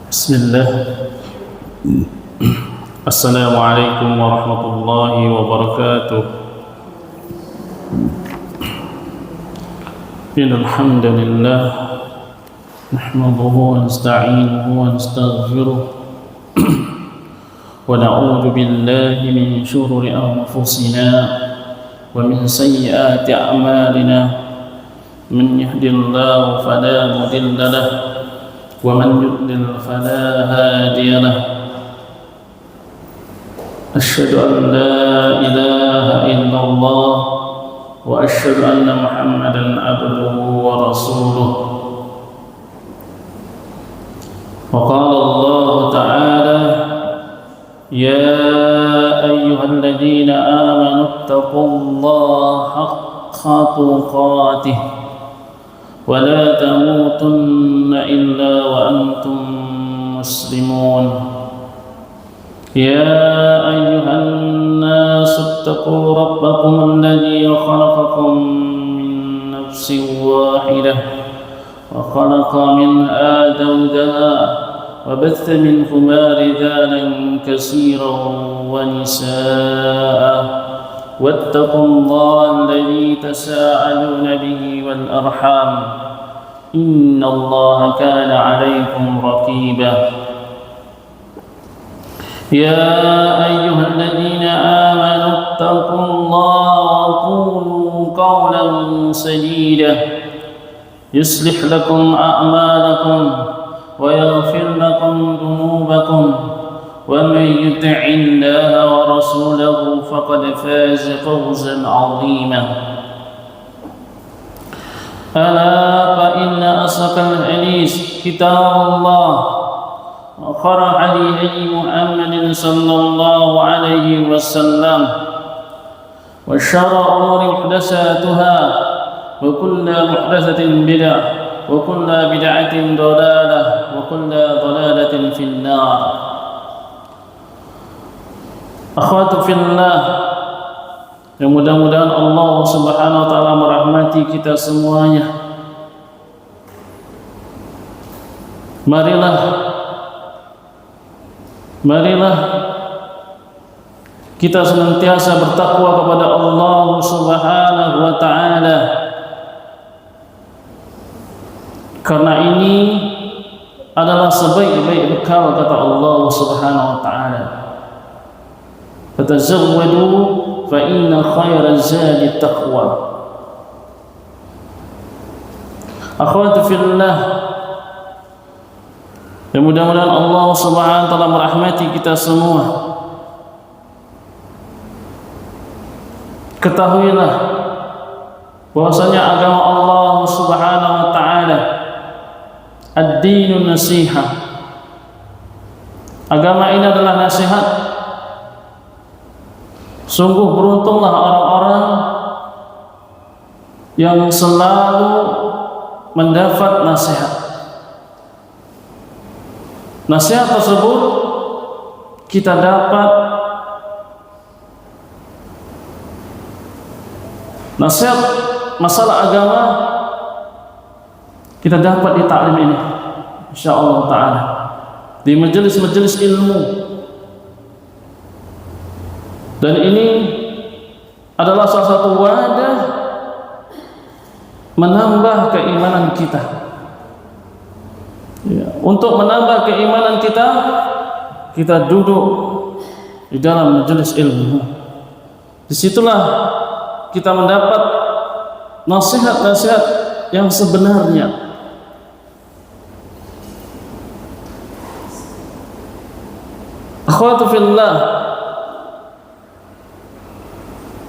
Bismillah. Assalamualaikum warahmatullahi wabarakatuh. Innal hamdalillah nahmaduhu wa nasta'inuhu wa nastaghfiruh wa na'udzu billahi min shururi anfusina wa min sayyiati a'malina. Man yahdihillahu fala mudilla lahu wa man yudlil fala hadiya lahu. Asyhadu an la ilaha illallah wa asyhadu anna Muhammadan abduhu wa rasuluh. Wa qala Allah ta'ala ya ayyuhalladzina amanu ittaqullaha haqqa tuqatih wa la tamutunna illa wa antum muslimun. Ya ayyuhan nasu ittaqu rabbakum alladzi khalaqakum min nafsin wahidah wa khalaqa minha zawjaha wa batha minhuma rijalan katsiran wa nisaa'a واتقوا الله الذي تساءلون به والأرحام إن الله كان عليكم رقيبا. يا أيها الذين آمنوا اتقوا الله وقولوا قولا سديدا يصلح لكم أعمالكم ويغفر لكم ذنوبكم ومن يطع الله ورسوله فقد فاز فوزا عظيما. ألا فإن أصدق الحديث كتاب الله وخير الهدي محمد صلى الله عليه وسلم وشر الأمور محدثاتها وكل محدثة بدعة وكل بدعة ضلالة وكل ضلالة في النار. Akhwatu fillah, yang mudah-mudahan Allah Subhanahu wa taala merahmati kita semuanya. Marilah kita senantiasa bertakwa kepada Allah Subhanahu wa taala. Karena ini adalah sebaik-baik bekal kata Allah Subhanahu wa taala. Fatazawwadu fa inna khayra zadi taqwa. Akhwati fillah, dan mudah-mudahan Allah Subhanahu wa taala merahmati kita semua. Ketahuilah bahwasanya agama Allah Subhanahu wa taala ad-dinun nasihah. Agama ini adalah nasihat. Sungguh beruntunglah orang-orang yang selalu mendapat nasihat. Nasihat tersebut kita dapat, nasihat masalah agama kita dapat di ta'lim ini, insyaallah ta'ala, di majelis-majelis ilmu. Dan ini adalah salah satu wadah menambah keimanan kita. Ya, untuk menambah keimanan kita, kita duduk di dalam majelis ilmu. Disitulah kita mendapat nasihat-nasihat yang sebenarnya. Akhwatu fillah,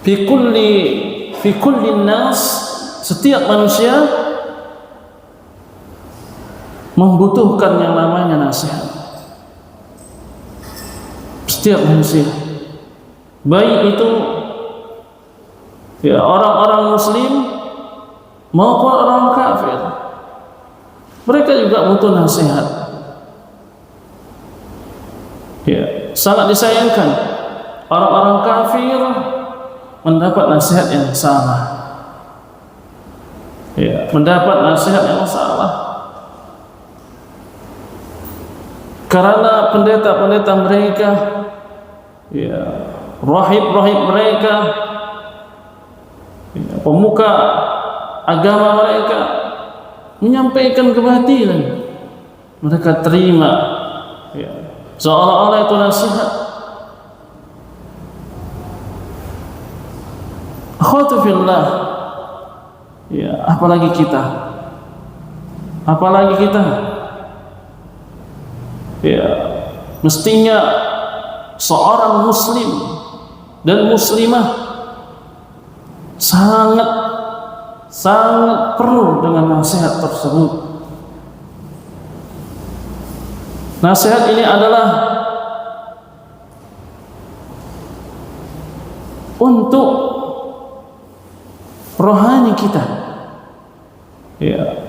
fi kulli nas, setiap manusia membutuhkan yang namanya nasihat. Setiap manusia, baik itu ya orang-orang muslim maupun orang kafir, mereka juga butuh nasihat. Ya, sangat disayangkan orang-orang kafir mendapat nasihat yang salah. Ya, mendapat nasihat yang salah. karena pendeta-pendeta mereka, ya, rahib-rahib mereka, ya, pemuka agama mereka menyampaikan kebatilan, mereka terima, ya, seolah-olah itu nasihat. Akhwatu fillah, ya, apalagi kita, ya, mestinya seorang muslim dan muslimah sangat perlu dengan nasihat tersebut. Nasihat ini adalah untuk rohani kita, ya,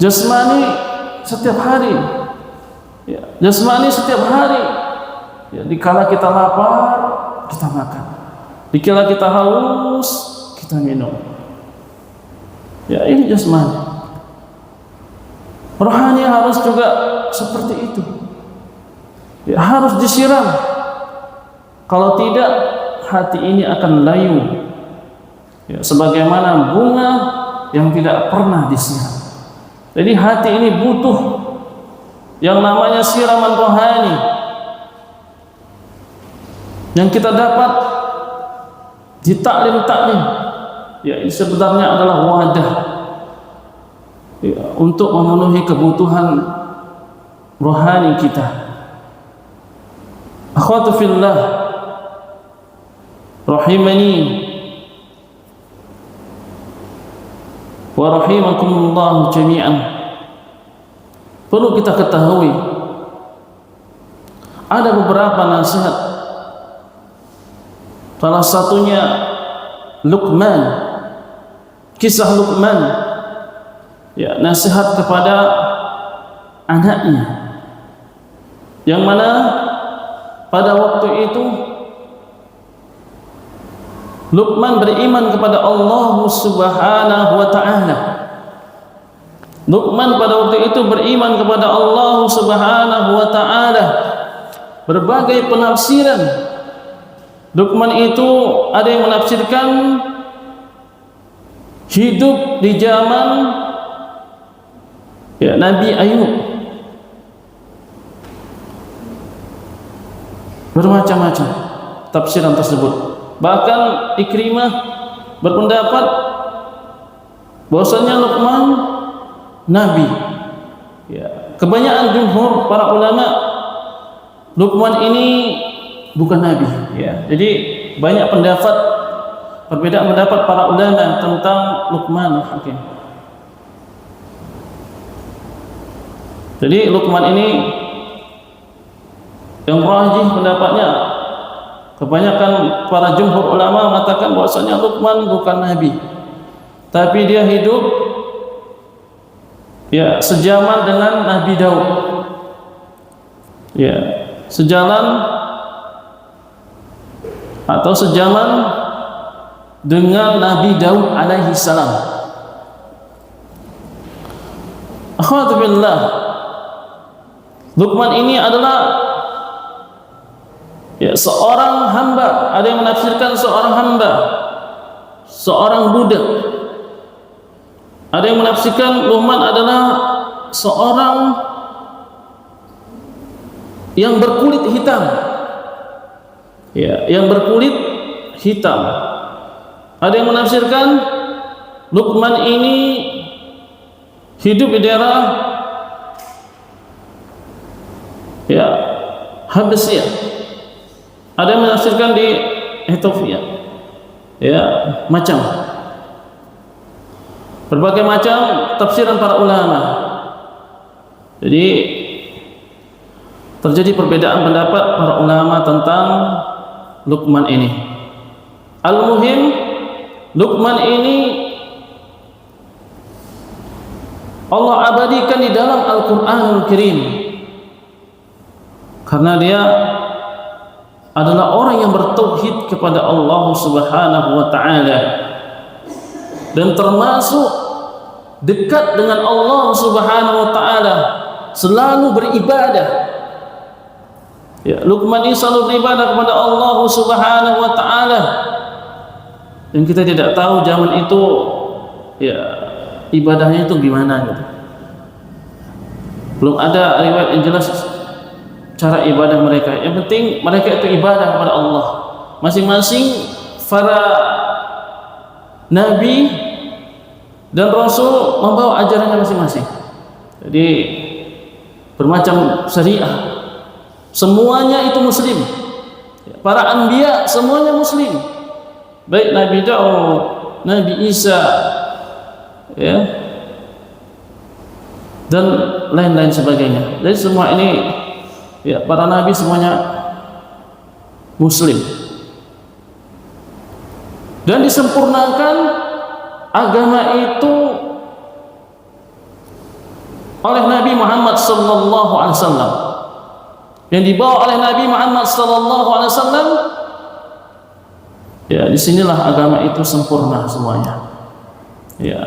jasmani setiap hari, ya, jasmani setiap hari, ya, dikala kita lapar kita makan, dikala kita haus kita minum, ya, ini jasmani. Rohani harus juga seperti itu, ya, harus disiram. Kalau tidak, hati ini akan layu, ya, sebagaimana bunga yang tidak pernah disiram. Jadi hati ini butuh yang namanya siraman rohani, yang kita dapat di taklim-taklim, ya, ini sebenarnya adalah wadah, ya, untuk memenuhi kebutuhan rohani kita. Akhwatu fillah rahimani wa rahimakumullah jami'an. Perlu kita ketahui ada beberapa nasihat, salah satunya Luqman, kisah Luqman, ya, nasihat kepada anaknya, yang mana pada waktu itu Luqman beriman kepada Allah Subhanahu wa ta'ala. Luqman pada waktu itu beriman kepada Allah Subhanahu wa ta'ala. Berbagai penafsiran Luqman itu, ada yang menafsirkan hidup di zaman, ya, Nabi Ayub. Bermacam-macam tafsiran tersebut. Bahkan Ikrimah berpendapat bahwasanya Luqman Nabi, ya, kebanyakan jumhur para ulama Luqman ini bukan Nabi, ya. Jadi banyak perbedaan pendapat para ulama tentang Luqman Hakim. Jadi Luqman ini yang rajih pendapatnya, kebanyakan para jumhur ulama mengatakan bahwasanya Luqman bukan nabi, tapi dia hidup, ya, sejaman dengan Nabi Daud, ya, sejalan atau sejaman dengan Nabi Daud alaihi salam. Akhwatu billah, Luqman ini adalah, ya, seorang hamba. Ada yang menafsirkan seorang hamba, seorang budak. Ada yang menafsirkan Luqman adalah seorang yang berkulit hitam, ya, yang berkulit hitam. Ada yang menafsirkan Luqman ini hidup di daerah, ya, Habasyah. Ada yang menafsirkan di Ethiopia, ya, macam berbagai macam tafsiran para ulama. Jadi terjadi perbedaan pendapat para ulama tentang Luqman ini. Al-muhim, Luqman ini Allah abadikan di dalam Al-Qur'anul Karim karena dia adalah orang yang bertauhid kepada Allah Subhanahu wa ta'ala, dan termasuk dekat dengan Allah Subhanahu wa ta'ala, selalu beribadah, Ya, Luqman ini selalu beribadah kepada Allah Subhanahu wa taala. Dan kita tidak tahu zaman itu ya ibadahnya itu gimana gitu. Belum ada riwayat yang jelas cara ibadah mereka. Yang penting mereka itu ibadah kepada Allah. Masing-masing para nabi dan rasul membawa ajarannya masing-masing. Jadi bermacam syariah. Semuanya itu muslim. Para anbiya semuanya muslim. Baik Nabi Daud, Nabi Isa, ya, dan lain-lain sebagainya. Jadi semua ini, ya, para nabi semuanya muslim. Dan disempurnakan agama itu oleh Nabi Muhammad sallallahu alaihi wasallam. Yang dibawa oleh Nabi Muhammad sallallahu alaihi wasallam, ya, disinilah agama itu sempurna semuanya. Ya,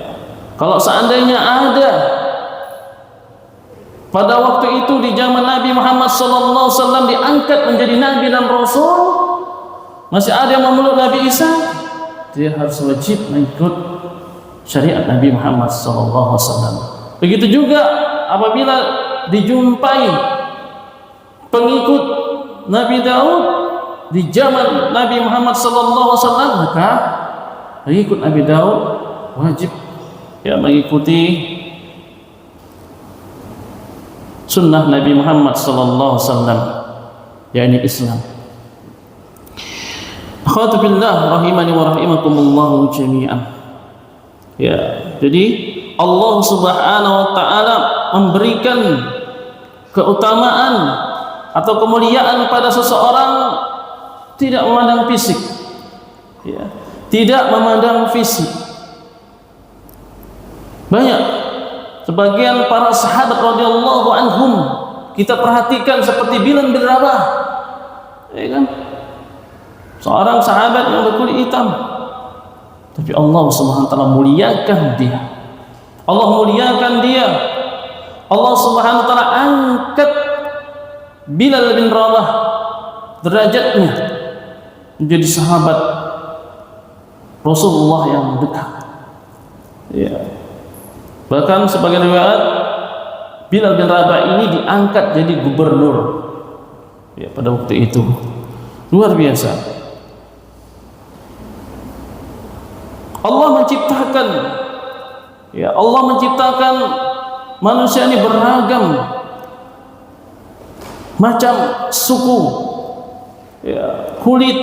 kalau seandainya ada pada waktu itu di zaman Nabi Muhammad sallallahu alaihi wasallam diangkat menjadi nabi dan rasul, masih ada yang memeluk Nabi Isa, dia harus wajib mengikut syariat Nabi Muhammad sallallahu alaihi wasallam. Begitu juga apabila dijumpai pengikut Nabi Daud di zaman Nabi Muhammad sallallahu alaihi wasallam, maka pengikut Nabi Daud wajib ya mengikuti sunnah Nabi Muhammad sallallahu alaihi wasallam, yakni Islam. Akhwatu billah rahimani wa rahimakumullah jami'an. Ya, jadi Allah Subhanahu wa taala memberikan keutamaan atau kemuliaan pada seseorang tidak memandang fisik, ya, tidak memandang fisik. Banyak sebagian para sahabat radhiyallahu anhum kita perhatikan seperti Bilal bin Rabah, ya kan, seorang sahabat yang berkulit hitam, tapi Allah Subhanahu wa taala muliakan dia. Allah muliakan dia. Allah Subhanahu wa taala angkat Bilal bin Rabah derajatnya menjadi sahabat Rasulullah yang dekat. Ya. Bahkan sebagian riwayat Bilal bin Rabah ini diangkat jadi gubernur. Ya, pada waktu itu luar biasa. Allah menciptakan, ya, Allah menciptakan manusia ini beragam macam suku, ya, kulit.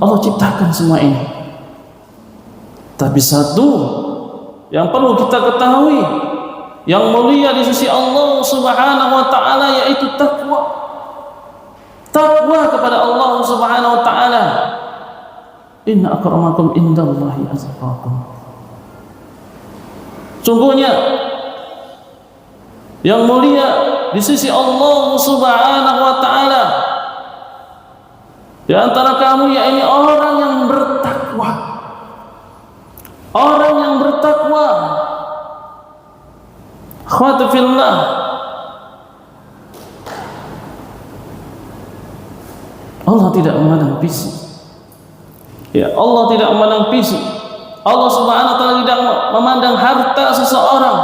Allah ciptakan semua ini. Tapi satu yang perlu kita ketahui, yang mulia di sisi Allah Subhanahu wa taala, yaitu takwa. Takwa kepada Allah Subhanahu wa taala. Inna akramakum indallahi atqakum. Sungguhnya yang mulia di sisi Allah Subhanahu wa taala di antara kamu, yakni orang yang bertakwa. Orang yang bertakwa. Akhwatu fillah, Allah tidak memandang fisik. Ya, Allah tidak memandang fisik. Allah Subhanahu wa taala tidak memandang harta seseorang.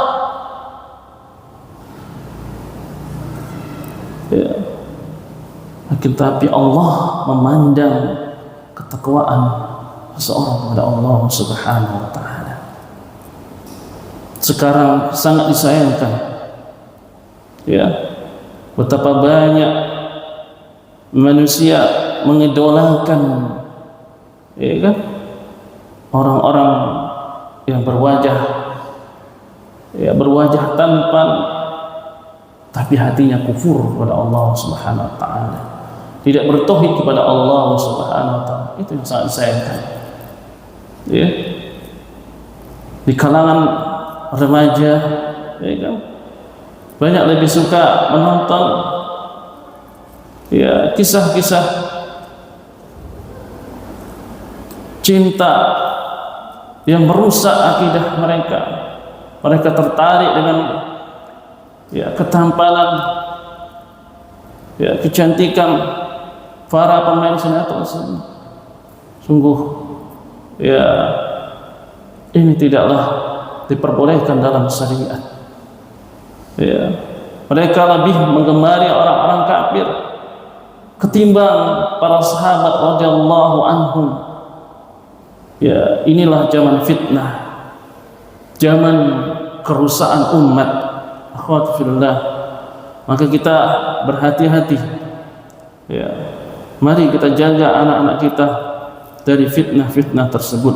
Ya. Akan tapi Allah memandang ketakwaan seseorang kepada Allah Subhanahu wa taala. Sekarang sangat disayangkan, ya, betapa banyak manusia mengidolakan, ya kan, orang-orang yang berwajah tampan tapi hatinya kufur kepada Allah Subhanahu wa taala, tidak bertauhid kepada Allah Subhanahu wa taala. Itu yang sangat disayangkan, ya, di kalangan remaja, ya kan, banyak lebih suka menonton, ya, kisah-kisah cinta yang merusak akidah mereka. Mereka tertarik dengan, ya, ketampanan, ya kecantikan para pemain sinetron. Sungguh ya ini tidaklah diperbolehkan dalam syariat. Ya, mereka lebih menggemari orang-orang kafir ketimbang para sahabat radhiyallahu anhum. Ya, inilah zaman fitnah, zaman kerusakan umat. Akhwat fillah, maka kita berhati-hati. Ya, mari kita jaga anak-anak kita dari fitnah-fitnah tersebut.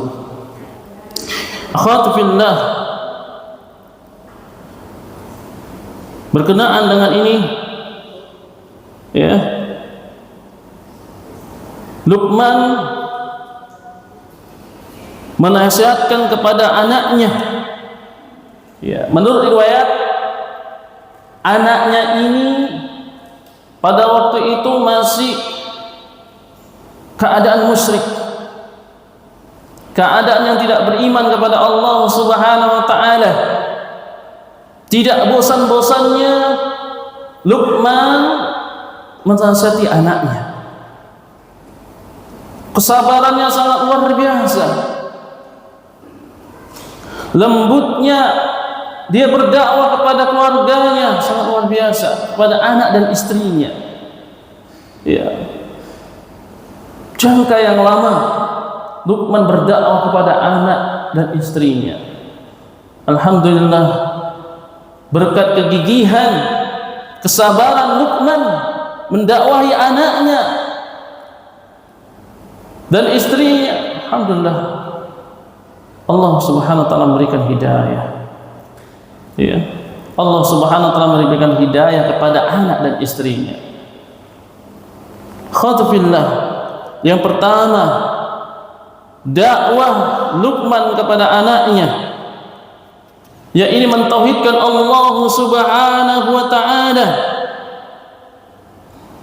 Akhwat fillah, berkenaan dengan ini, ya, Luqman menasihatkan kepada anaknya. Ya, menurut riwayat, anaknya ini pada waktu itu masih keadaan musyrik, keadaan yang tidak beriman kepada Allah Subhanahu wa taala. Tidak bosan-bosannya Luqman menasihati anaknya. Kesabarannya sangat luar biasa. Lembutnya dia berdakwah kepada keluarganya sangat luar biasa, kepada anak dan istrinya. Ya. Jangka yang lama Luqman berdakwah kepada anak dan istrinya. Alhamdulillah, berkat kegigihan, kesabaran Luqman mendakwahi anaknya dan istrinya, alhamdulillah Allah Subhanahu wa taala memberikan hidayah. Ya, Allah Subhanahu wa taala memberikan hidayah kepada anak dan istrinya. Khatufillah, yang pertama, dakwah Luqman kepada anaknya, ya ini mentauhidkan Allah Subhanahu wa taala.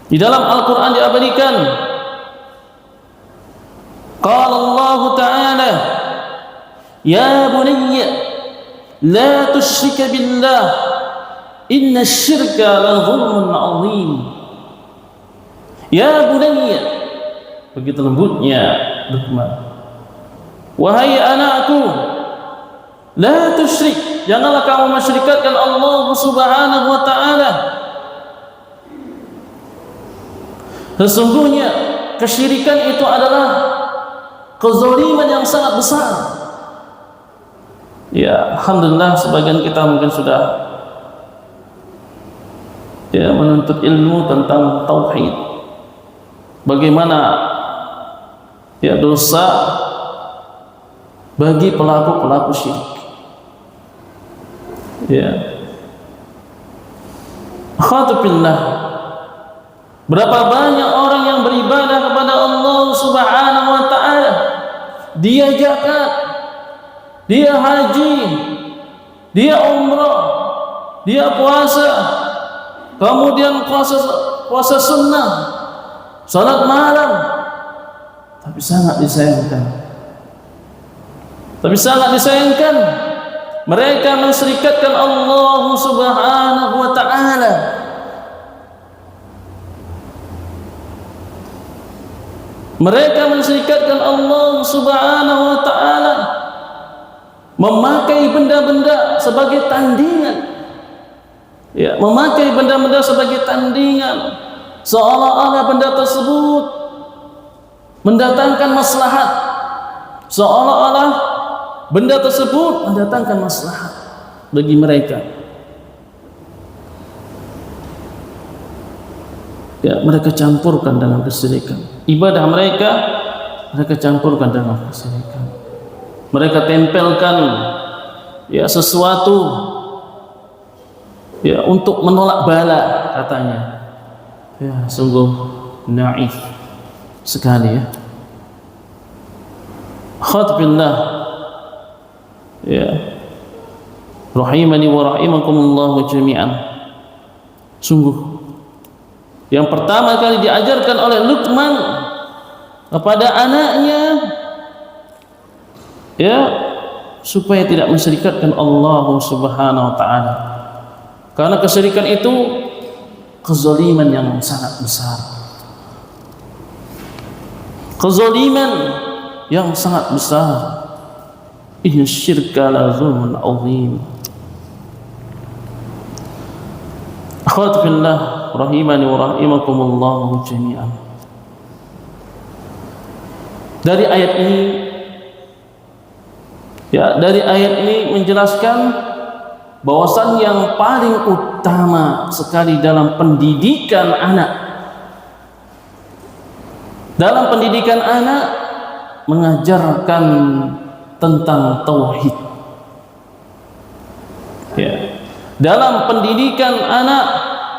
Di dalam Al-Qur'an diabadikan, qala Allah taala, ya bunayya la tusyrik billah inna syirka la zulmun azim. Ya bunayya, begitu lembutnya Luqman, wahai anakku, la tusyrik, janganlah kamu mensyirikatkan Allah Subhanahu wa taala. Sesungguhnya kesyirikan itu adalah kezaliman yang sangat besar. Ya, alhamdulillah sebagian kita mungkin sudah ya menuntut ilmu tentang tauhid. Bagaimana ya dosa bagi pelaku-pelaku syirik. Ya. Khatufillah, berapa banyak orang yang beribadah kepada Allah Subhanahu wa taala. Dia zakat, dia haji, dia umrah, dia puasa, kemudian puasa sunnah, salat malam, tapi sangat disayangkan mereka mensyirikatkan Allah Subhanahu wa taala. Mereka mensyirikatkan Allah Subhanahu wa taala, memakai benda-benda sebagai tandingan. Ya, memakai benda-benda sebagai tandingan, seolah-olah benda tersebut mendatangkan maslahat, seolah-olah benda tersebut mendatangkan maslahat bagi mereka. Ya, mereka campurkan dengan kesyirikan. Ibadah mereka campurkan dengan kesyirikan. Mereka tempelkan ya sesuatu ya untuk menolak bala, katanya. Ya, sungguh naif sekali ya. Khatbillah, ya, rahimani wa rahimakumullah jami'an. Sungguh yang pertama kali diajarkan oleh Luqman kepada anaknya, ya, supaya tidak mensyirikatkan Allah Subhanahu wa taala. Karena kesyirikan itu kezaliman yang sangat besar. Kezaliman yang sangat besar. Inna syirka la zulmun azim. Akhwat fillah rahimani wa rahimakumullah jami'an. Dari ayat ini, dari ayat ini menjelaskan bahwasan yang paling utama sekali dalam pendidikan anak, mengajarkan tentang tauhid. Dalam pendidikan anak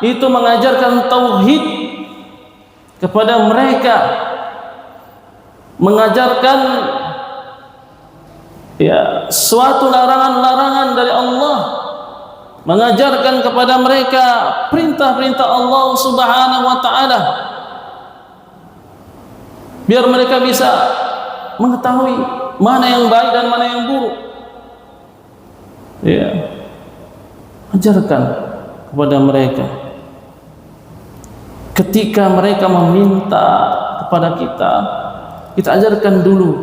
itu mengajarkan tauhid kepada mereka, mengajarkan suatu larangan-larangan dari Allah, mengajarkan kepada mereka perintah-perintah Allah Subhanahu wa taala, biar mereka bisa mengetahui mana yang baik dan mana yang buruk. Ajarkan kepada mereka. Ketika mereka meminta kepada kita ajarkan dulu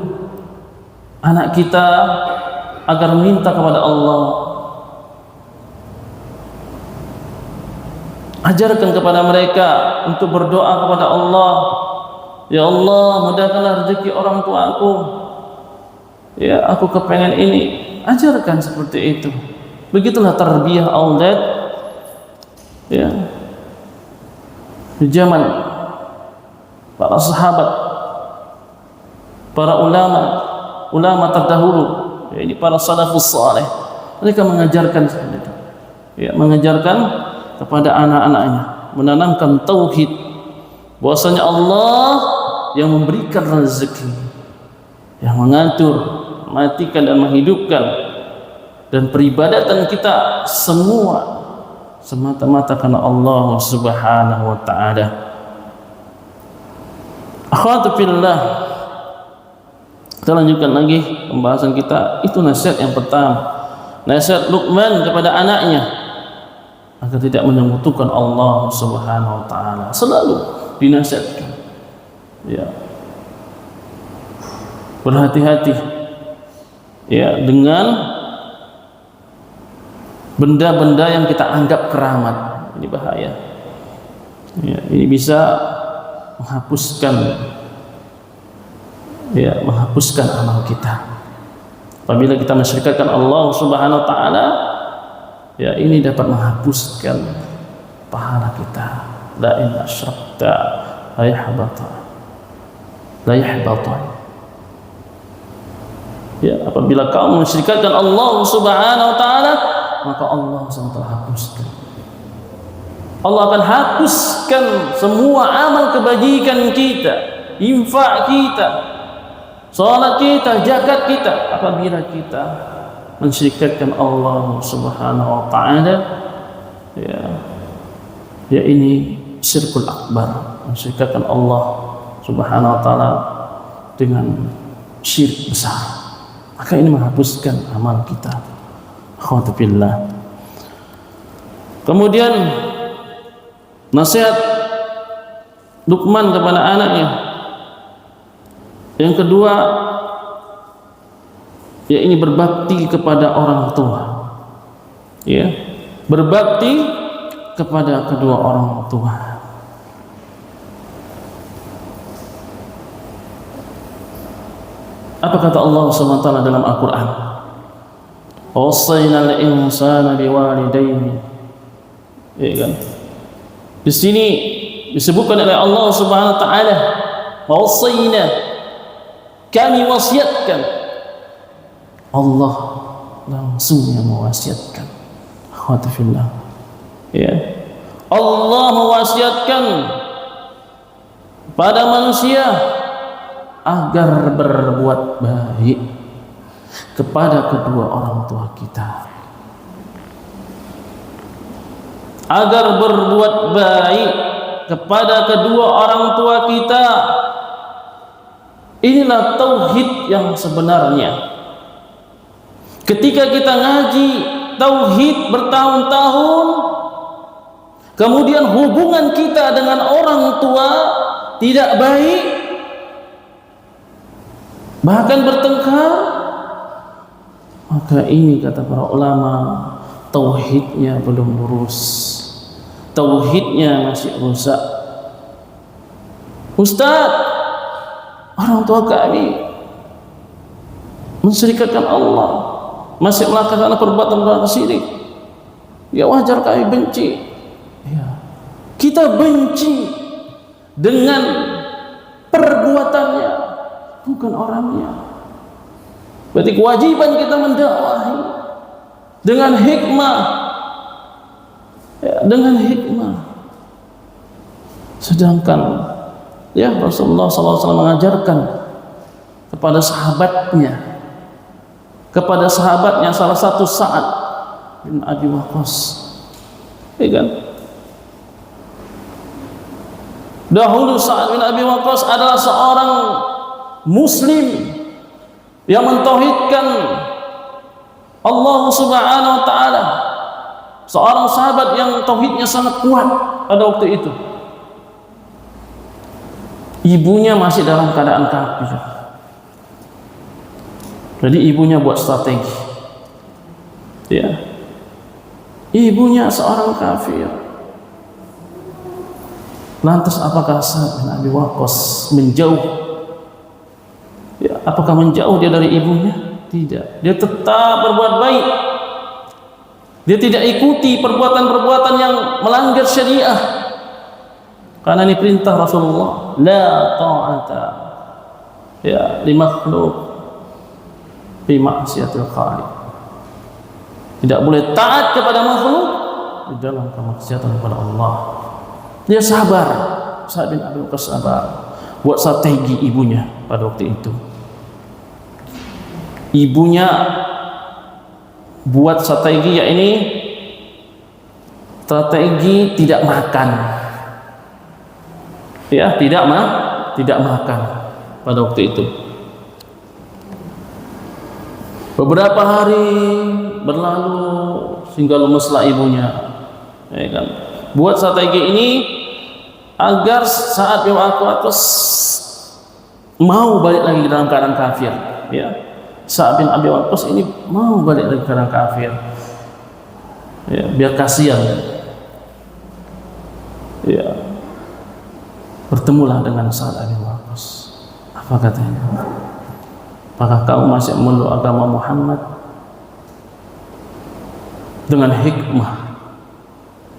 anak kita agar minta kepada Allah. Ajarkan kepada mereka untuk berdoa kepada Allah. Ya Allah, mudahkanlah rezeki orang tua aku. Aku kepengen ini. Ajarkan seperti itu. Begitulah tarbiyah aulad. Di zaman para sahabat, para ulama terdahulu, ini para salafus saleh, mereka mengajarkan seperti itu. Mengajarkan kepada anak-anaknya, menanamkan tauhid, bahwasanya Allah yang memberikan rezeki, yang mengatur, mematikan dan menghidupkan, dan peribadatan kita semua semata-mata karena Allah Subhanahu wa taala. Akhwatu fillah, kita lanjutkan lagi pembahasan kita. Itu nasihat yang pertama, nasihat Luqman kepada anaknya agar tidak menyekutukan Allah Subhanahu wa taala. Selalu dinasihatkan, berhati-hati dengan benda-benda yang kita anggap keramat. Ini bahaya. Ini bisa menghapuskan amal kita. Apabila kita mensyirikkan Allah Subhanahu wa taala, ini dapat menghapuskan pahala kita. La in asyrakta la yahbata. Apabila kamu mensyirikkan Allah Subhanahu wa taala, maka Allah SWT hapuskan. Allah akan hapuskan semua amal kebajikan kita, infak kita, salat kita, zakat kita, apabila kita mensyirikkan Allah Subhanahu wa taala. Ini syirkul akbar, mensyirikkan Allah Subhanahu wa taala dengan syirik besar. Maka ini menghapuskan amal kita. Alhamdulillah. Kemudian nasihat Luqman kepada anaknya yang kedua, ini berbakti kepada orang tua. Berbakti kepada kedua orang tua. Apa kata Allah SWT dalam Al-Quran? Wasainal insana biwalidayhi. Di sini disebutkan oleh Allah Subhanahu wa taala, wasaina, kami wasiatkan. Allah langsung yang mewasiatkan. Alhamdulillah. Allah mewasiatkan pada manusia agar berbuat baik kepada kedua orang tua kita, agar berbuat baik kepada kedua orang tua kita. Inilah tauhid yang sebenarnya. Ketika kita ngaji tauhid bertahun-tahun, kemudian hubungan kita dengan orang tua tidak baik, bahkan bertengkar, maka ini kata para ulama, tauhidnya belum lurus, tauhidnya masih rusak. Ustaz, orang tua kami mensyirikatkan Allah, masih melakukan perbuatan syirik, ya wajar kami benci. Ya, kita benci dengan perbuatannya, bukan orangnya. Berarti kewajiban kita mendakwahi dengan hikmah, ya, dengan hikmah. Sedangkan ya Rasulullah SAW mengajarkan kepada sahabatnya salah satu Sa'ad bin Abi Waqqas, ya kan? Dahulu Sa'ad bin Abi Waqqas adalah seorang muslim yang mentauhidkan Allah Subhanahu wa taala, seorang sahabat yang tauhidnya sangat kuat pada waktu itu. Ibunya masih dalam keadaan kafir. Jadi ibunya buat strategi. Ya. Ibunya seorang kafir. Lantas apakah Sa'ad bin Abi Waqqas menjauh? Ya, apakah menjauh dia dari ibunya? Tidak. Dia tetap berbuat baik. Dia tidak ikuti perbuatan-perbuatan yang melanggar syariah. Karena ini perintah Rasulullah, la ta'ata ya li makhluk fi ma'siyatil khaliq. Tidak boleh taat kepada makhluk di dalam kemaksiatan kepada Allah. Dia sabar, Sa'ad bin Abi Waqqas sabar buat strategi ibunya pada waktu itu. Ibunya buat strategi, ya ini strategi tidak makan. Ya, tidak makan pada waktu itu. Beberapa hari berlalu sehingga lemeslah ibunya, ya kan? Buat strategi ini agar Sa'ad bin Abi Waqqas mau balik lagi ke dalam keadaan kafir. Ya, Sa'ad bin Abi Waqqas ini mau balik lagi ke keadaan kafir. Ya, biar kasihan. Ya. Bertemulah dengan Sa'ad bin Waqqas. Apa katanya? Apakah kamu masih memeluk agama Muhammad? Dengan hikmah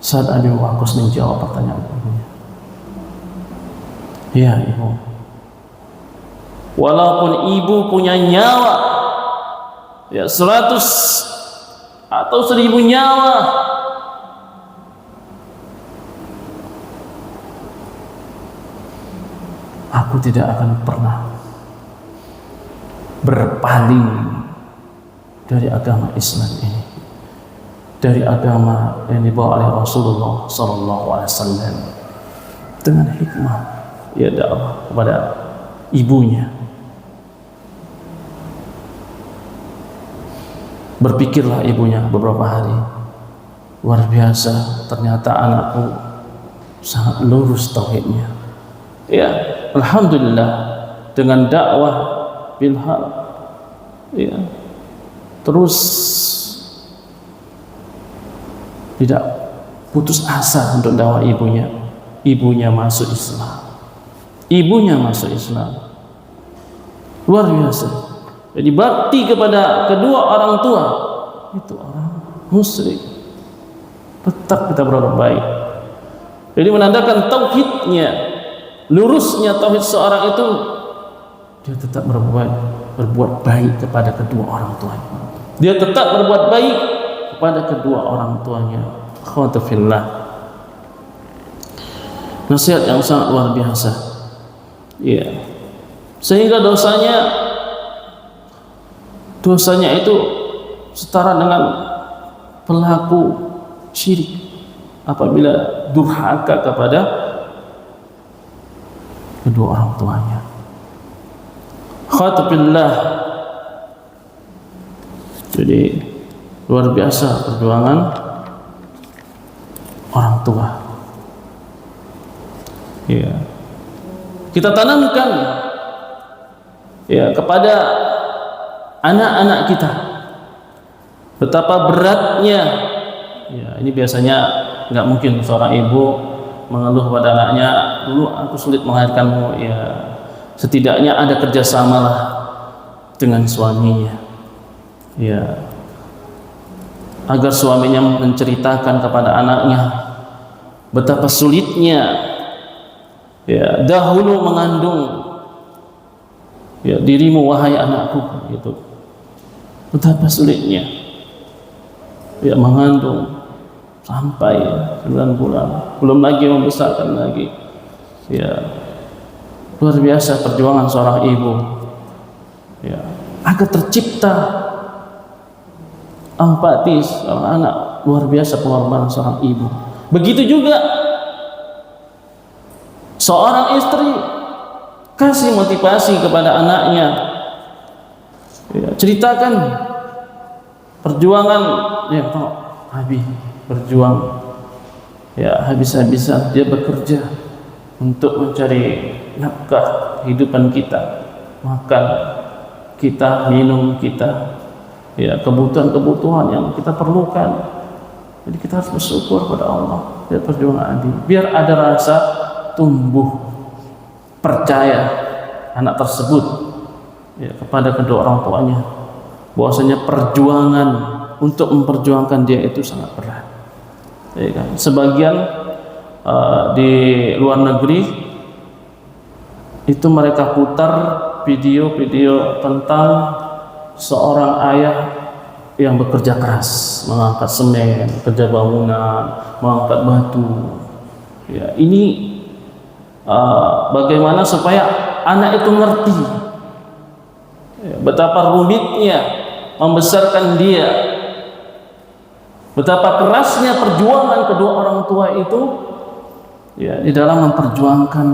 Sa'ad bin Waqqas menjawab pertanyaan ibunya. Ya ibu, walaupun ibu punya nyawa ya 100 atau 1000 nyawa, aku tidak akan pernah berpaling dari agama Islam ini, dari agama yang dibawa oleh Rasulullah SAW, dengan hikmah ya dakwah kepada ibunya. Berpikirlah ibunya beberapa hari, luar biasa, ternyata anakku sangat lurus tauhidnya. Ya, alhamdulillah, dengan dakwah bilhaq, ya, terus tidak putus asa untuk dakwah ibunya. Ibunya masuk Islam. Ibunya masuk Islam. Luar biasa. Jadi bakti kepada kedua orang tua itu orang musyrik. Tetap kita berbuat baik. Jadi menandakan tauhidnya, lurusnya tauhid seorang itu, dia tetap berbuat baik kepada kedua orang tuanya. Dia tetap berbuat baik kepada kedua orang tuanya. Akhwatu fillah. Nasihat yang sangat luar biasa. Ya. Sehingga dosanya itu setara dengan pelaku syirik apabila durhaka kepada kedua orang tuanya. Khatabillah. Jadi luar biasa perjuangan orang tua. Ya. Kita tanamkan ya kepada anak-anak kita betapa beratnya. Ya, ini biasanya nggak mungkin seorang ibu mengeluh pada anaknya, dulu aku sulit melahirkanmu. Ya, setidaknya ada kerjasamalah dengan suaminya. Ya, agar suaminya menceritakan kepada anaknya betapa sulitnya ya dahulu mengandung ya dirimu wahai anakku, gitu. Betapa sulitnya ya mengandung sampai 9 bulan, belum lagi membesarkan lagi. Ya, luar biasa perjuangan seorang ibu ya agar tercipta empati seorang anak. Luar biasa pengorbanan seorang ibu. Begitu juga seorang istri, kasih motivasi kepada anaknya ya, ceritakan perjuangan ya, Abi berjuang ya habis-habisan dia bekerja untuk mencari nafkah kehidupan kita, makan kita, minum kita, ya kebutuhan-kebutuhan yang kita perlukan. Jadi kita harus bersyukur pada Allah ya perjuangan Abi, biar ada rasa tumbuh percaya anak tersebut ya kepada kedua orang tuanya, bahwasanya perjuangan untuk memperjuangkan dia itu sangat berat. Ya kan? Sebagian di luar negeri itu mereka putar video-video tentang seorang ayah yang bekerja keras, mengangkat semen, kerja bangunan, mengangkat batu. Ya, ini bagaimana supaya anak itu ngerti ya, betapa rumitnya membesarkan dia, betapa kerasnya perjuangan kedua orang tua itu ya di dalam memperjuangkan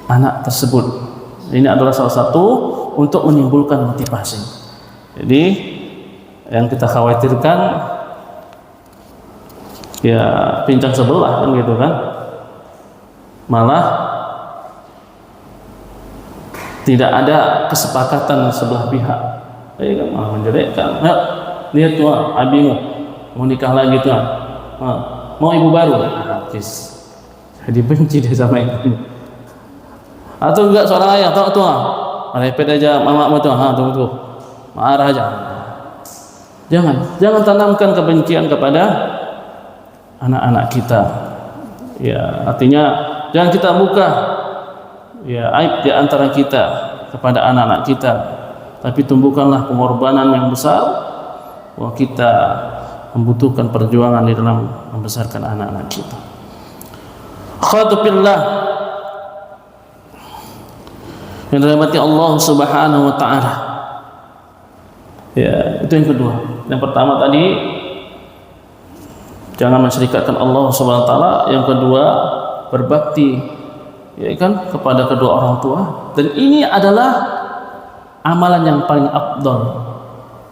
anak tersebut. Ini adalah salah satu untuk menimbulkan motivasi. Jadi yang kita khawatirkan ya pincang sebelah kan gitu kan, malah tidak ada kesepakatan sebelah pihak, ya kan, malah menjelekkan. Lihat tuh abimu mau nikah lagi tuh, mau ibu baru, habis jadi benci dia sama ibu. Atau enggak seorang ayah tahu tuh, repet aja mamamu tuh, tuh marah aja. Jangan tanamkan kebencian kepada anak-anak kita. Ya, artinya jangan kita buka ya aib di antara kita kepada anak-anak kita, tapi tumbuhkanlah pengorbanan yang besar bahwa kita membutuhkan perjuangan di dalam membesarkan anak-anak kita. Khatubillah yang dirahmati Allah Subhanahu wa taala. Ya, itu yang kedua. Yang pertama tadi jangan mensyirikatkan Allah Subhanahu wa taala, yang kedua berbakti ya kan kepada kedua orang tua, dan ini adalah amalan yang paling afdal.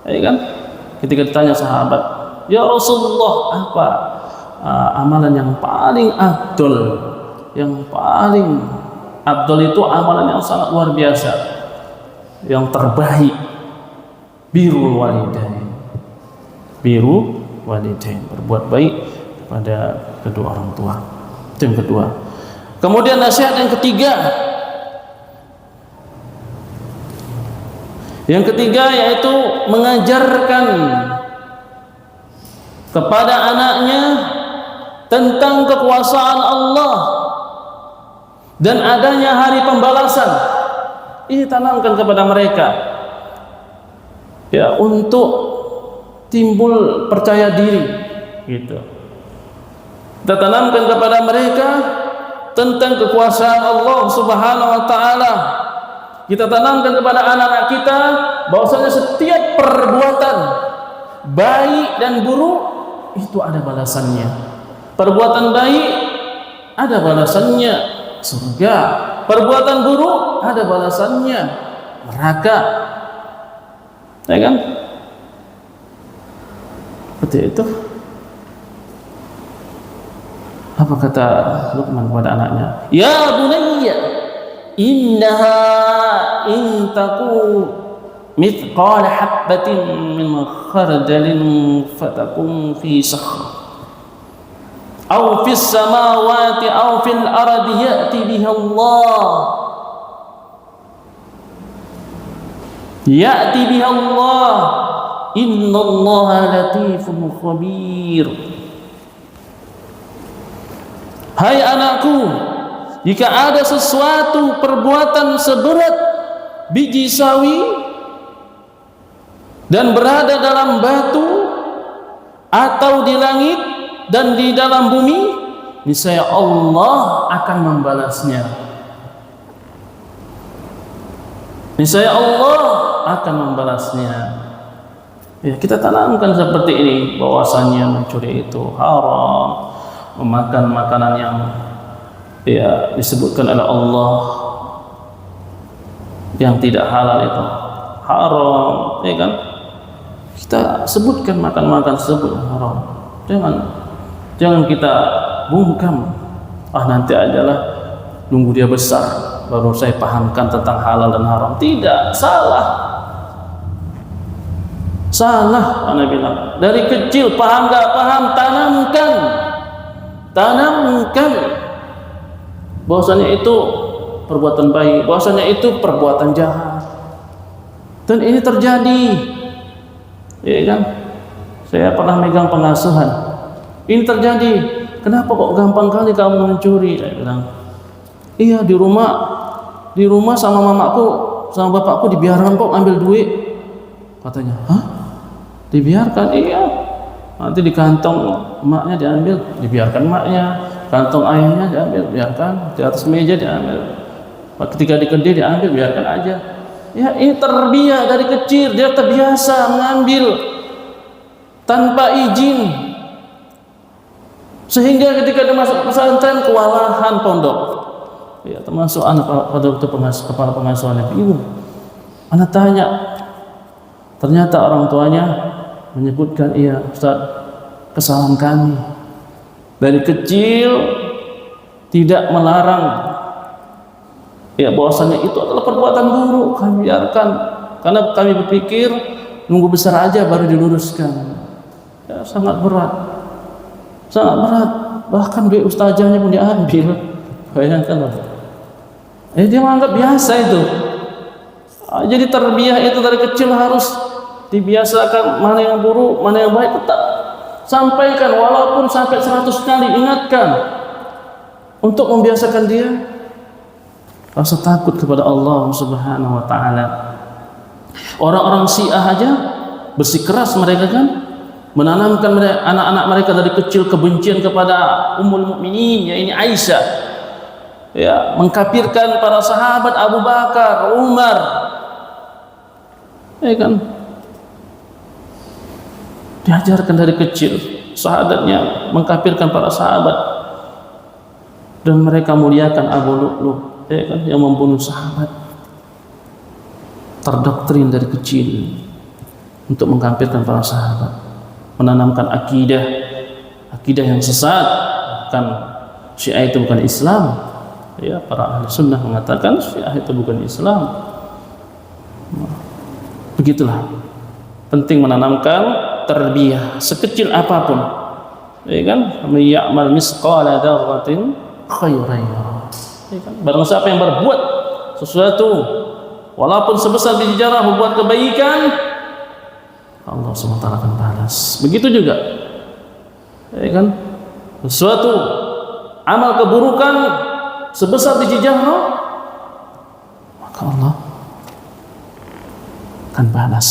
Ya kan? Ketika ditanya sahabat, "Ya Rasulullah, apa amalan yang paling afdal?" Yang paling afdal itu amalan yang sangat luar biasa, yang terbaik, birrul walidain. Birrul walidain, berbuat baik kepada kedua orang tua. Itu yang kedua. Kemudian nasihat yang ketiga. Yang ketiga yaitu mengajarkan kepada anaknya tentang kekuasaan Allah dan adanya hari pembalasan. Ini tanamkan kepada mereka ya, untuk timbul percaya diri gitu. Kita tanamkan kepada mereka tentang kekuasaan Allah Subhanahu wa taala. Kita tanamkan kepada anak-anak kita bahwasanya setiap perbuatan baik dan buruk itu ada balasannya. Perbuatan baik ada balasannya surga, perbuatan buruk ada balasannya neraka. Ya kan? Seperti itu. Apa kata Luqman kepada anaknya? Ya bunayya, innaha in taku mithqala habbatin min khardalin fatakun fi sakhr aw fis samawati aw fil ardi ya'ti biha Allah. Ya'ti biha Allah. Innallaha latifun khabir. Hai anakku, jika ada sesuatu perbuatan seberat biji sawi dan berada dalam batu atau di langit dan di dalam bumi, niscaya Allah akan membalasnya. Niscaya Allah akan membalasnya. Ya, kita tanamkan seperti ini, bahwasanya mencuri itu haram, memakan makanan yang ya disebutkan oleh Allah yang tidak halal itu haram, ya kan? Kita sebutkan makan tersebut haram. Jangan kita bungkam. Nanti ajalah nunggu dia besar baru saya pahamkan tentang halal dan haram. Tidak, salah. Salah, Anda bilang. Dari kecil paham gak paham, tanamkan bahwasanya itu perbuatan baik, bahwasanya itu perbuatan jahat. Dan ini terjadi, ya kan? Saya pernah megang pengasuhan. Ini terjadi. Kenapa kok gampang kali kamu mencuri? Saya bilang, iya di rumah sama mamaku, sama bapakku dibiarkan kok ambil duit. Katanya, hah? Dibiarkan? Iya. Nanti di kantong emaknya diambil, dibiarkan emaknya. Kantong ayahnya diambil, biarkan. Di atas meja diambil. Ketika di kedai diambil, biarkan aja. Ya, ini terbiasa dari kecil, dia terbiasa mengambil tanpa izin. Sehingga ketika dia masuk pesantren kewalahan pondok. Ya, termasuk anak pada waktu kepala pengasuhannya bingung. Anak tanya, ternyata orang tuanya menyebutkan, iya Ustaz, kesalahan kami dari kecil tidak melarang, ya bahwasanya itu adalah perbuatan buruk, kami biarkan karena kami berpikir nunggu besar aja baru diluruskan. Ya, sangat berat, bahkan duit ustazahnya pun diambil. Bayangkan loh. Dia menganggap biasa itu. Jadi tarbiyah itu dari kecil harus dibiasakan, mana yang buruk, mana yang baik, tetap sampaikan, walaupun sampai 100 kali ingatkan, untuk membiasakan dia rasa takut kepada Allah Subhanahu wa taala. Orang-orang Syiah aja bersikeras mereka kan, menanamkan anak-anak mereka dari kecil kebencian kepada Ummul Mukminin, yaitu Aisyah. Ya, mengkafirkan para sahabat Abu Bakar, Umar. Ya kan? Diajarkan dari kecil, sahadatnya mengkafirkan para sahabat, dan mereka muliakan Abu Lu'lu', ya kan, yang membunuh sahabat. Terdoktrin dari kecil untuk mengkafirkan para sahabat, menanamkan akidah yang sesat. Kan Syiah itu bukan Islam. Ya, para ahli sunnah mengatakan Syiah itu bukan Islam. Begitulah, penting menanamkan tarbiyah sekecil apapun, ya kan? Ya'mal misqala dzarratin khairan yarah. Ya kan? Barang siapa yang berbuat sesuatu walaupun sebesar biji zarah, membuat kebaikan, Allah SWT akan balas. Begitu juga, ya kan? Sesuatu amal keburukan sebesar biji zarah, maka Allah akan balas.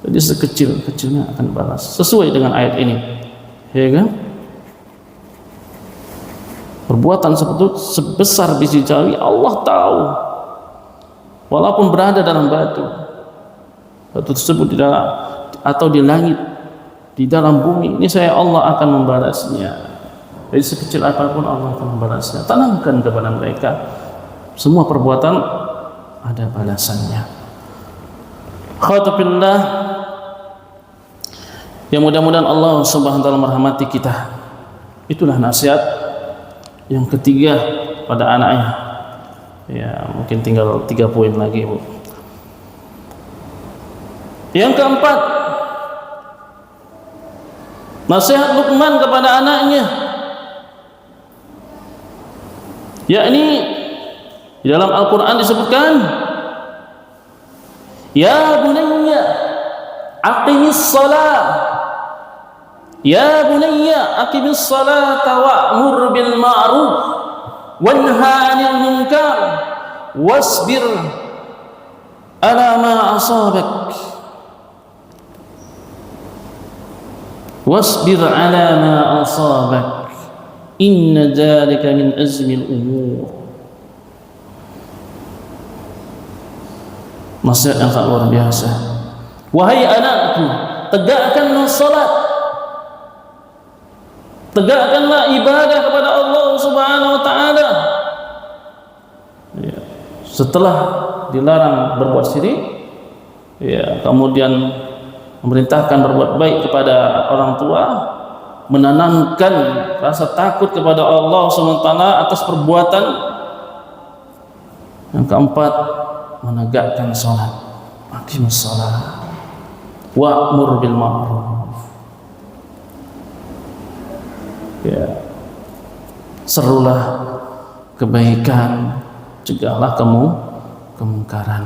Jadi sekecil-kecilnya akan balas, sesuai dengan ayat ini, ya kan? Perbuatan sebesar biji sawi, Allah tahu, walaupun berada dalam batu tersebut, di dalam atau di langit, di dalam bumi, ini saya Allah akan membalasnya. Jadi sekecil apapun Allah akan membalasnya. Tanamkan kepada mereka, semua perbuatan ada balasannya. Khawatirlah, ya mudah-mudahan Allah Subhanahu wa taala merahmati kita. Itulah nasihat yang ketiga pada anaknya. Ya, mungkin tinggal 3 poin lagi, Bu. Yang keempat, nasihat Luqman kepada anaknya, yakni di dalam Al-Quran disebutkan, ya bunayya aqimis salat, ya bunayya aqimis salata wa'mur bil ma'ruf wanha 'anil munkar wasbir ala ma asabak wasbir ala ma asabak inna dzalika min azmil umur. Nasihat yang sangat luar biasa. Wahai anakku, tegakkanlah salat, tegakkanlah ibadah kepada Allah Subhanahu wa taala. Ya. Setelah dilarang berbuat syirik, ya, kemudian memerintahkan berbuat baik kepada orang tua, menanamkan rasa takut kepada Allah SWT atas perbuatan. Yang keempat, menegakkan salat, aqimus salat wa'mur bil ma'ruf. Ya, serulah kebaikan, cegahlah kemungkaran.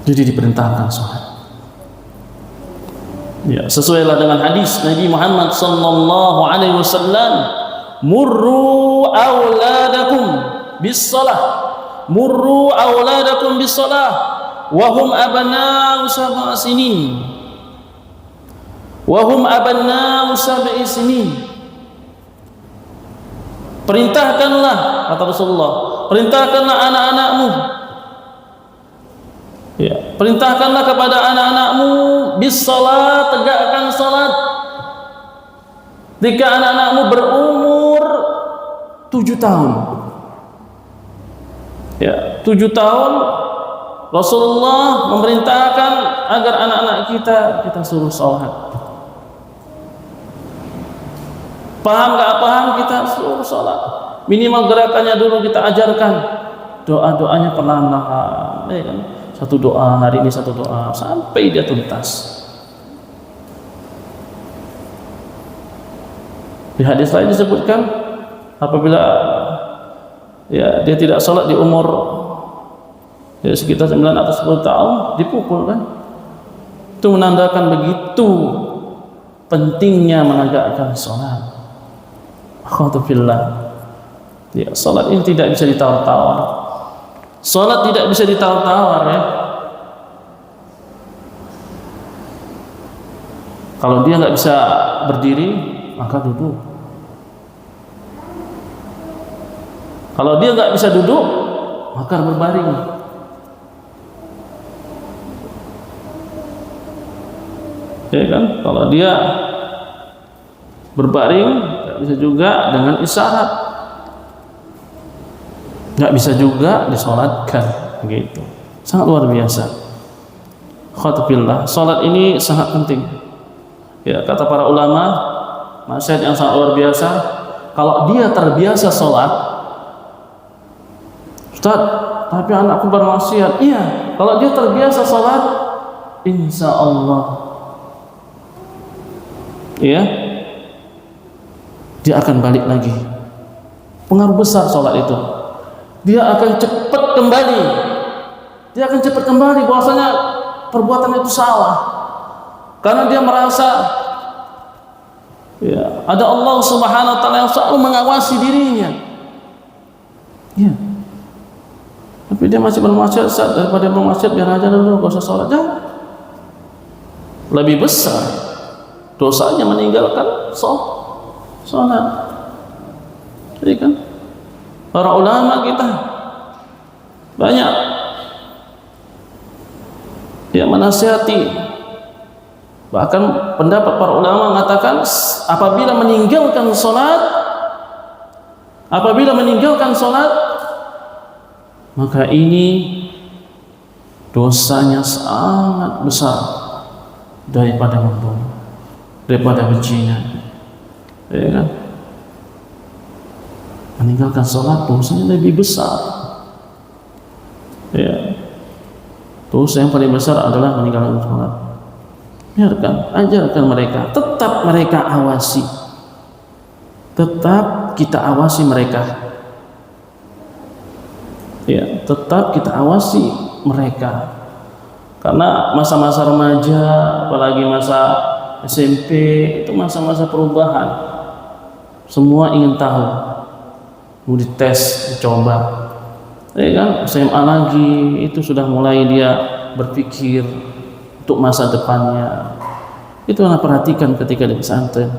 Jadi diperintahkan salat. Ya, sesuailah dengan hadis Nabi Muhammad sallallahu alaihi wasallam, murru auladakum bis salah, murru auladakum bis salah wa hum abna'u sab'a sinin, wa hum abna'u sab'i sinin. Perintahkanlah, kata Rasulullah, perintahkanlah anak-anakmu, ya, perintahkanlah kepada anak-anakmu bis salat, tegakkan salat. Jika anak-anakmu berumur 7 tahun, ya, 7 tahun Rasulullah memerintahkan agar anak-anak kita suruh salat. Paham gak paham, kita suruh salat. Minimal gerakannya dulu kita ajarkan, doa-doanya perlahan-lahan, ya kan? Satu doa, hari ini satu doa, sampai dia tuntas. Di hadis lain disebutkan, apabila ya dia tidak sholat di umur ya sekitar 9 atau 10 tahun, dipukul kan. Itu menandakan begitu pentingnya menegakkan sholat. Alhamdulillah. Ya, sholat ini tidak bisa ditawar-tawar. Sholat tidak bisa ditawar-tawar, ya. Kalau dia nggak bisa berdiri, maka duduk. Kalau dia nggak bisa duduk, maka berbaring. Ya kan? Kalau dia berbaring, nggak bisa juga dengan isyarat, nggak bisa juga disolatkan, gitu. Sangat luar biasa. Khatbillah, solat ini sangat penting. Ya, kata para ulama, nasihat yang sangat luar biasa. Kalau dia terbiasa solat, Ustaz, tapi anakku bermaksiat. Iya, kalau dia terbiasa solat, insya Allah, ya, dia akan balik lagi. Pengaruh besar solat itu. Dia akan cepat kembali. Dia akan cepat kembali bahwasanya perbuatan itu salah. Karena dia merasa ya, ada Allah Subhanahu wa taala yang selalu mengawasi dirinya. Ya. Tapi dia masih bermaksiat, daripada bermaksiat biar aja dulu, enggak usah salat. Jangan. Lebih besar dosanya meninggalkan salat. Jadi kan para ulama kita banyak yang menasihati, bahkan pendapat para ulama mengatakan apabila meninggalkan salat, maka ini dosanya sangat besar daripada membunuh. daripada berzina. Ya kan? Meninggalkan sholat dosanya lebih besar. Ya. Dosa yang paling besar adalah meninggalkan sholat. Biarkan, ajarkan mereka, tetap mereka awasi. Tetap kita awasi mereka. Ya, tetap kita awasi mereka. Karena masa-masa remaja, apalagi masa SMP, itu masa-masa perubahan. Semua ingin tahu, mau dites, dicoba. Ya kan, SMA lagi, itu sudah mulai dia berpikir untuk masa depannya. Itu anak perhatikan ketika di pesantren.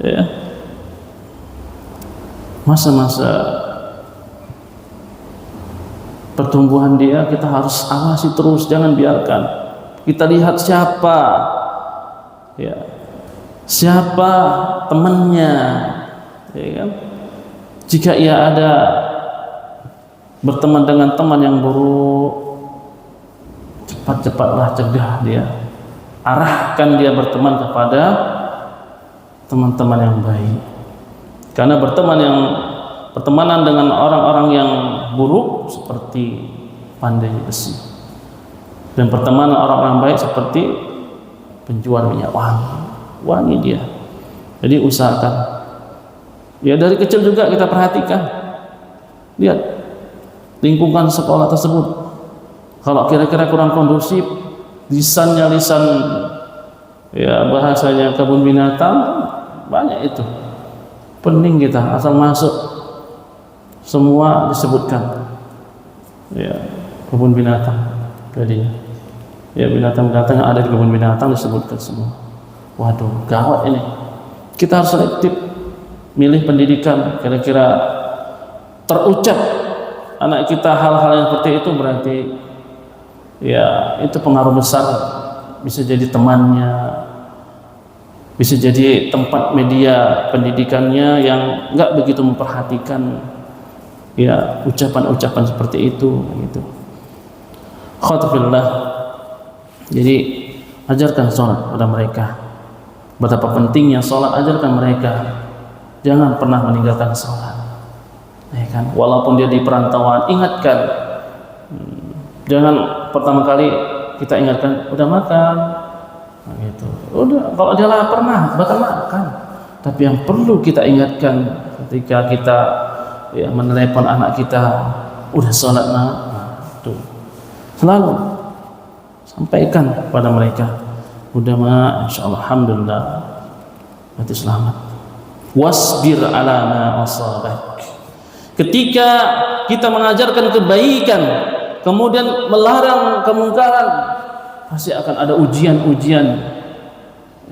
Ya. Masa-masa pertumbuhan dia kita harus awasi terus, jangan biarkan. Kita lihat siapa, ya, siapa temannya, ya kan? Jika ia ada berteman dengan teman yang buruk, cepat-cepatlah cegah dia, arahkan dia berteman kepada teman-teman yang baik. Karena pertemanan dengan orang-orang yang buruk seperti pandai besi, dan pertemanan orang-orang baik seperti penjual minyak wangi dia. Jadi usahakan. Ya, dari kecil juga kita perhatikan, lihat lingkungan sekolah tersebut. Kalau kira-kira kurang kondusif, lisannya lisan, ya bahasanya kebun binatang, banyak itu. Pening kita asal masuk semua disebutkan, ya kebun binatang jadinya, ya binatang-binatang yang ada di kebun binatang disebutkan semua. Waduh, gawat ini. Kita harus selektif milih pendidikan. Kira-kira terucap anak kita hal-hal yang seperti itu, berarti ya itu pengaruh besar. Bisa jadi temannya, bisa jadi tempat media pendidikannya yang enggak begitu memperhatikan ya ucapan-ucapan seperti itu gitu. Khotfillah. Jadi ajarkan sholat pada mereka. Betapa pentingnya sholat, ajarkan mereka. Jangan pernah meninggalkan sholat. Ya kan? Walaupun dia di perantauan, ingatkan. Jangan pertama kali kita ingatkan udah makan. Nah, gitu. Udah, kalau dia lapar bakal makan. Tapi yang perlu kita ingatkan ketika kita ya menelepon anak kita, udah sholat tuh. Selalu sampaikan kepada mereka, udah insyaallah, alhamdulillah, berarti selamat. Wasbir ala ma asabak. Ketika kita mengajarkan kebaikan, kemudian melarang kemungkaran, pasti akan ada ujian-ujian.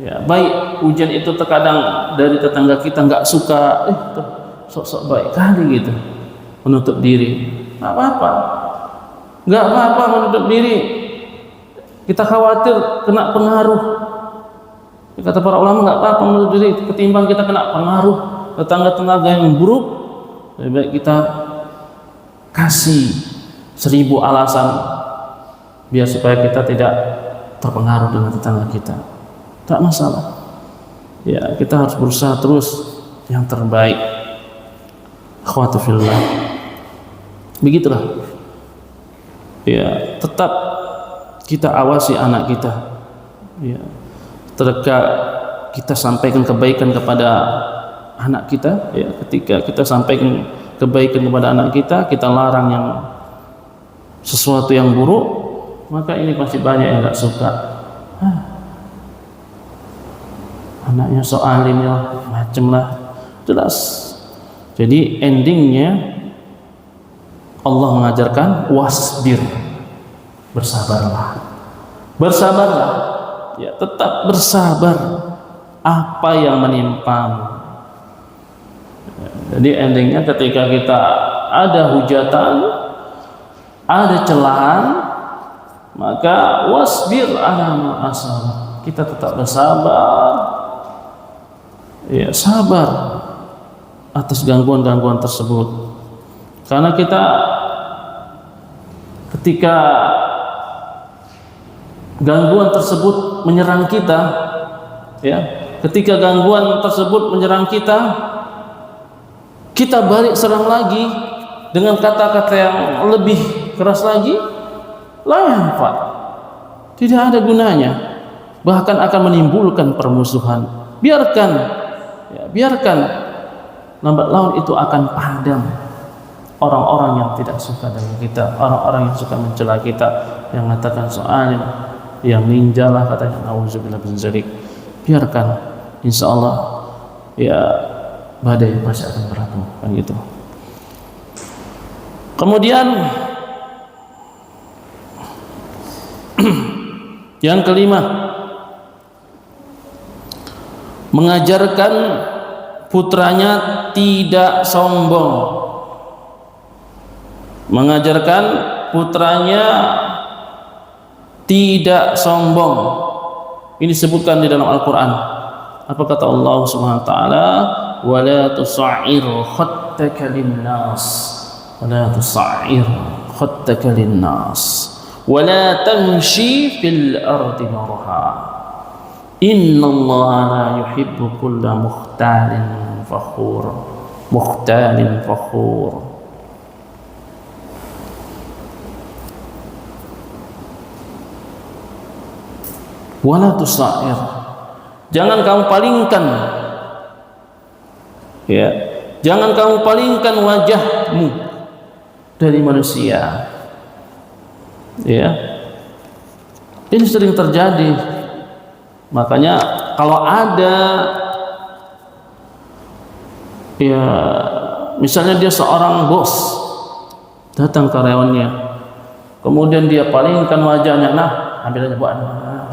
Ya, baik ujian itu terkadang dari tetangga kita nggak suka, tuh sok-sok baik kali gitu, menutup diri. Nggak apa-apa menutup diri. Kita khawatir kena pengaruh. Kata para ulama, nggak apa-apa menutup diri, ketimbang kita kena pengaruh tetangga-tetangga yang buruk. Lebih baik kita kasih 1000 alasan biar supaya kita tidak terpengaruh dengan tetangga kita. Tak masalah. Ya, kita harus berusaha terus yang terbaik. Akhwatu fillah. Begitulah. Ya, tetap kita awasi anak kita. Ya. Ketika kita sampaikan kebaikan kepada anak kita, ya, ketika kita sampaikan kebaikan kepada anak kita, kita larang yang sesuatu yang buruk, maka ini pasti banyak yang nggak suka. Anaknya so alim ya, macem lah, jelas. Jadi endingnya Allah mengajarkan wasbir, bersabarlah, ya tetap bersabar apa yang menimpamu. Jadi endingnya ketika kita ada hujatan, ada celahan, maka wasbir ala ma asabak, kita tetap bersabar. Ya, sabar atas gangguan-gangguan tersebut. Karena kita ketika gangguan tersebut menyerang kita, Ya, ketika gangguan tersebut menyerang kita, kita balik serang lagi dengan kata-kata yang lebih keras lagi, la yanfa, tidak ada gunanya, bahkan akan menimbulkan permusuhan. Biarkan, ya, biarkan lambat laun itu akan padam. Orang-orang yang tidak suka dengan kita, orang-orang yang suka mencela kita, yang mengatakan soalnya, yang ninja lah katanya, nauzubillah min dzalik. Biarkan, insya Allah ya badai pasti akan berlalu, kan gitu. Kemudian yang kelima, mengajarkan putranya tidak sombong. Mengajarkan putranya tidak sombong. Ini disebutkan di dalam Al-Quran. Apa kata Allah Subhanahu wa taala? Wala tusa'ir khattaka linnas. Wala tusa'ir khattaka linnas. Wala tamshi fil ardi marha. Innallaha la yuhibbu kulla mukhtalin fakhur. Mukhtalin fakhur. Wala tusa'ir, jangan kamu palingkan, ya, jangan kamu palingkan wajahmu dari manusia, ya. Ini sering terjadi. Makanya kalau ada, ya, misalnya dia seorang bos datang karyawannya, kemudian dia palingkan wajahnya, nah ambil aja buat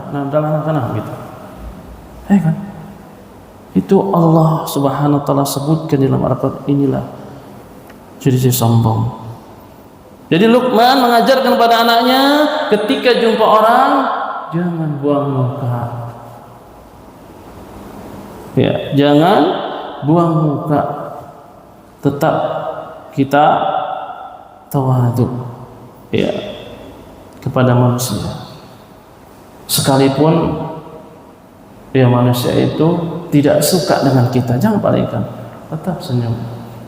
sana gitu. Kan? Itu Allah Subhanahu wa taala sebutkan dalam Al-Qur'an, inilah ciri-ciri sombong. Jadi Luqman mengajarkan pada anaknya, ketika jumpa orang jangan buang muka. Ya, jangan buang muka. Tetap kita tawadhu, ya, kepada manusia. Sekalipun ya manusia itu tidak suka dengan kita, jangan palingkan, tetap senyum.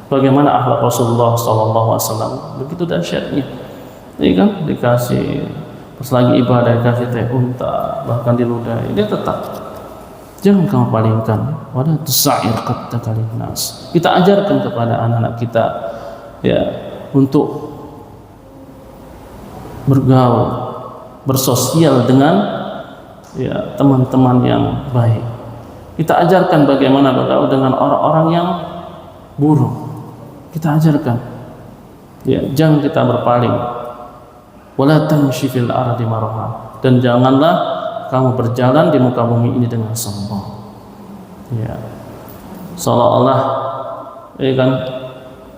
Bagaimana akhlak Rasulullah SAW, begitu dahsyatnya. Ini kan dikasih, pas lagi ibadah dikasih teh unta, bahkan diludahi, dia tetap. Jangan kamu palingkan. Wala tusa'ir khattaka linnas. Kita ajarkan kepada anak-anak kita, ya, untuk bergaul, bersosial dengan, ya, teman-teman yang baik. Kita ajarkan bagaimana bergaul dengan orang-orang yang buruk. Kita ajarkan, ya, jangan kita berpaling. Wala tamshi fil ardi marha, dan janganlah kamu berjalan di muka bumi ini dengan sombong. Ya, seolah-olah, ya kan,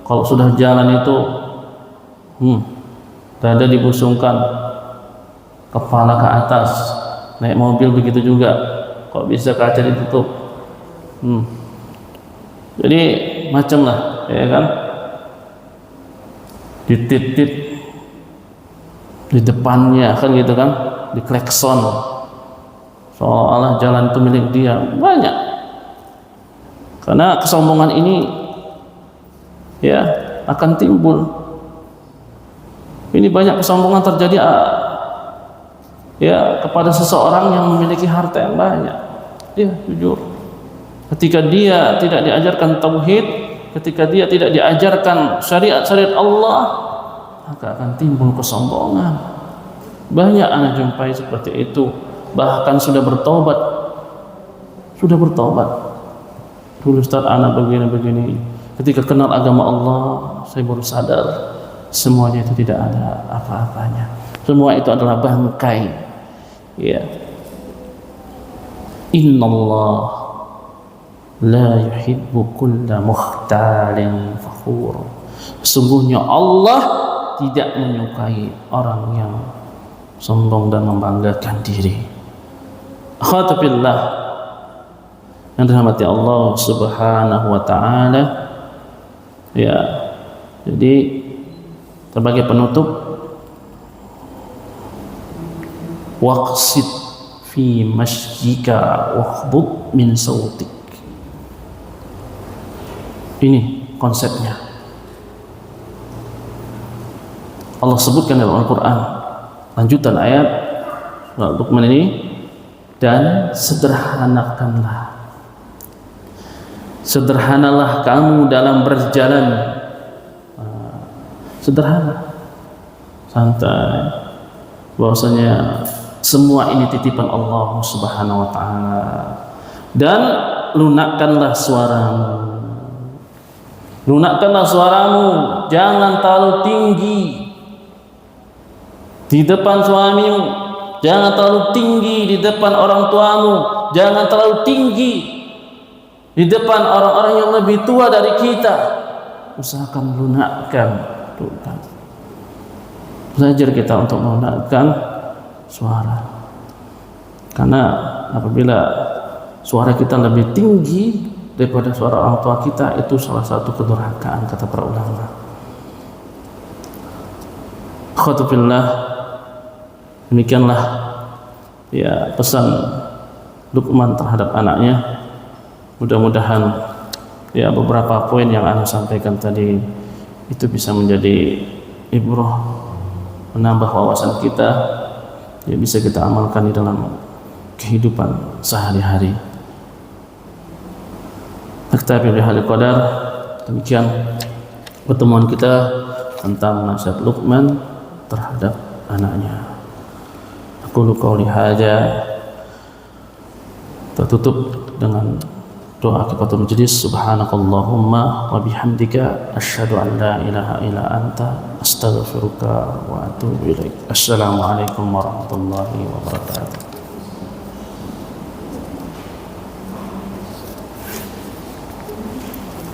kalau sudah jalan itu, dada dibusungkan, kepala ke atas. Naik mobil begitu juga, kok bisa kaca ditutup. Jadi macam lah, ya kan, ditit-tit di depannya, kan gitu kan, di klekson, seolah-olah jalan itu milik dia. Banyak, karena kesombongan ini, ya, akan timbul. Ini banyak kesombongan terjadi, ya, kepada seseorang yang memiliki harta yang banyak. Dia jujur, ketika dia tidak diajarkan tauhid, ketika dia tidak diajarkan syariat-syariat Allah, maka akan timbul kesombongan. Banyak anak jumpai seperti itu, bahkan sudah bertobat. Dulu Ustaz, anak begini-begini, ketika kenal agama Allah, saya baru sadar semuanya itu tidak ada apa-apanya, semua itu adalah bangkai. Ya, Innallah la yuhibbu kulla mukhtalin fakhur. Sesungguhnya Allah tidak menyukai orang yang sombong dan membanggakan diri. Akhwatullah yang dirahmati Allah Subhanahu wa taala. Ya, jadi sebagai penutup, waqsid fi masjika wakhbud min sautik. Ini konsepnya. Allah sebutkan dalam Al-Quran, lanjutan ayat surat Luqman ini, dan sederhanalah kamu dalam berjalan. Sederhana, santai, bahwasanya semua ini titipan Allah Subhanahu wa ta'ala. Dan lunakkanlah suaramu, jangan terlalu tinggi di depan suamimu, jangan terlalu tinggi di depan orang tuamu, jangan terlalu tinggi di depan orang-orang yang lebih tua dari kita. Usahakan lunakkan, belajar kita untuk melunakkan suara, karena apabila suara kita lebih tinggi daripada suara orang tua kita, itu salah satu kedurhakaan, kata para ulama. Khotufillah, demikianlah ya pesan Luqman terhadap anaknya. Mudah-mudahan ya beberapa poin yang Anda sampaikan tadi itu bisa menjadi ibrah, menambah wawasan kita, ya bisa kita amalkan di dalam kehidupan sehari-hari. Naktabi bihadzal qadar. Demikian pertemuan kita tentang nasihat Luqman terhadap anaknya. Aku qouli hadza, tertutup dengan doa kifaratul majlis. Subhanakallahumma wa bihamdika asyhadu an la ilaha illa anta astaghfiruka wa atubu ilaik. Assalamualaikum warahmatullahi wabarakatuh.